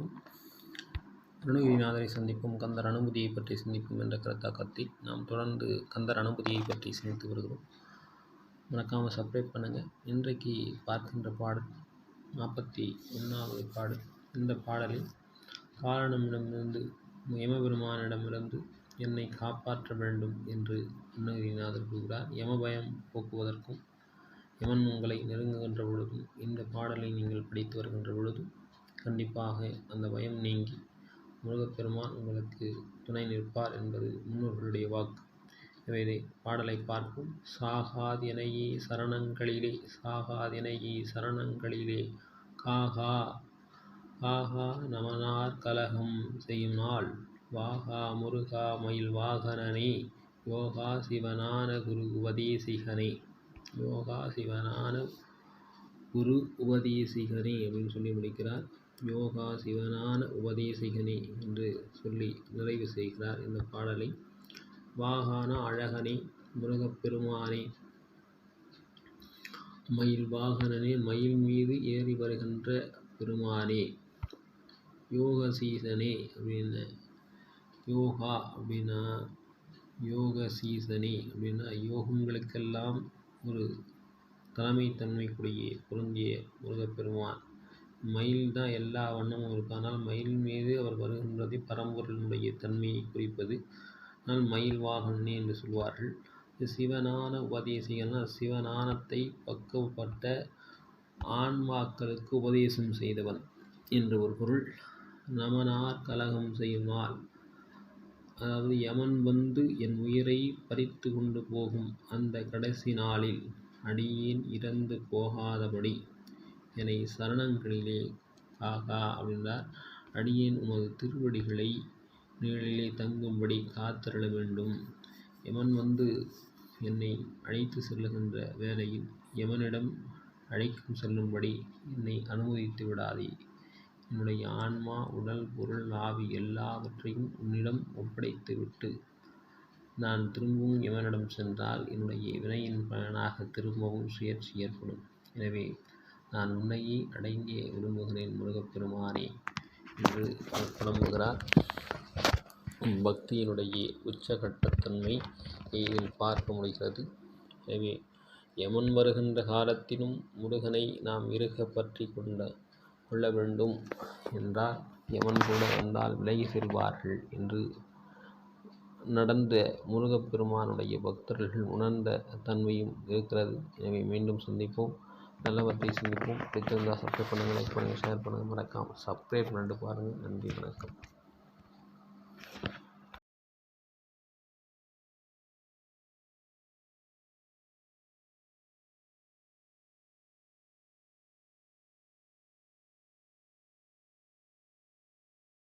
சந்திப்போம். அருணகிரிநாதரை சந்திப்போம், கந்தர் அனுமதியை பற்றி சிந்திப்போம் என்ற கருத்தாக்கத்தில் நாம் தொடர்ந்து கந்தர் அனுமதியை பற்றி சிந்தித்து வருகிறோம். மறக்காமல் சப்ஸ்கிரைப் பண்ணுங்கள். இன்றைக்கு பார்க்கின்ற பாடல் 41வது பாடல். இந்த பாடலில் காலனிடமிருந்து யமபெருமானிடமிருந்து என்னை காப்பாற்ற வேண்டும் என்று அருணகிரிநாதர் கூறுகிறார். யமபயம் போக்குவதற்கும் யமன் உங்களை நெருங்குகின்ற பொழுதும் இந்த பாடலை நீங்கள் படித்து வருகின்ற பொழுதும் கண்டிப்பாக அந்த பயம் நீங்கி முருகப்பெருமான் உங்களுக்கு துணை நிற்பார் என்பது முன்னோர்களுடைய வாக்கு. எனவே பாடலை பார்ப்போம். சாகாதெனையே சரணங்களிலே சாகாதெனையே சரணங்களிலே காகா காகா நமனார் கலகம் செய்யும் நாள் வாகா முருகா மயில் வாகனனே யோகா சிவனான குரு உபதேசிகனே யோகா சிவனான குரு உபதேசிகனே அப்படின்னு சொல்லி முடிக்கிறார். யோகா சிவனான உபதேசிகனே என்று சொல்லி நிறைவு செய்கிறார் இந்த பாடலை. வாகான அழகனே முருகப்பெருமானே, மயில் வாகனனே மயில் மீது ஏறி வருகின்ற பெருமானே, யோக சீசனே அப்படின்னு யோகா அப்படின்னா யோக சீசனே அப்படின்னா யோகங்களுக்கெல்லாம் ஒரு தலைமைத்தன்மைக்குரிய பொருந்திய முருகப்பெருமான். மயில் தான் எல்லா வண்ணமும் இருக்கும். ஆனால் மயில் மீது அவர் வருகின்றதை பரம்பொருளினுடைய தன்மையை குறிப்பது. ஆனால் மயில் வாகனனே என்று சொல்வார்கள். சிவனான உபதேசிகன்னா சிவஞானத்தை பக்குவப்பட்ட ஆன்மாக்களுக்கு உபதேசம் செய்தவன் என்று ஒரு பொருள். நமனார் கலகம் செய்யும் நாள், அதாவது யமன் வந்து என் உயிரை பறித்து கொண்டு போகும் அந்த கடைசி நாளில் அடியேன் இறந்து போகாதபடி என்னை சரணங்களிலே காகா அப்படின்றார். அடியேன் உமது திருவடிகளை நிழலிலே தங்கும்படி காத்திருள வேண்டும். யமன் வந்து என்னை அழைத்து செல்லுகின்ற வேளையில் யமனிடம் அழைக்கும் செல்லும்படி என்னை அனுமதித்து விடாதே. என்னுடைய ஆன்மா, உடல், பொருள், ஆவி எல்லாவற்றையும் உன்னிடம் ஒப்படைத்து விட்டு நான் திரும்பவும் யமனிடம் சென்றால் என்னுடைய வினையின் பயனாக திரும்பவும் சுழற்சி ஏற்படும். எனவே நான் உன்னையே அடைங்க விரும்புகிறேன் முருகப்பெருமானே என்று புலம்புகிறார். பக்தியினுடைய உச்சகட்டத்தன்மை இதில் பார்க்க முடிகிறது. எனவே யமன் வருகின்ற காலத்திலும் முருகனை நாம் இறுக பற்றி கொள்ள வேண்டும் என்றால் யமன் கூட வந்தால் விலகி செல்வார்கள் என்று நடந்த முருகப்பெருமானுடைய பக்தர்கள் உணர்ந்த தன்மையும் இருக்கிறது. எனவே மீண்டும் சந்திப்போம், நல்லவற்றை சிந்திப்போம். பிடித்திருந்தால் சப்ஸ்கிரைப் பண்ணுங்கள், லைக் பண்ணுங்கள், ஷேர் பண்ணுங்கள். மறக்காமல் சப்ஸ்கிரைப் பண்ணிட்டு பாருங்கள். நன்றி, வணக்கம்.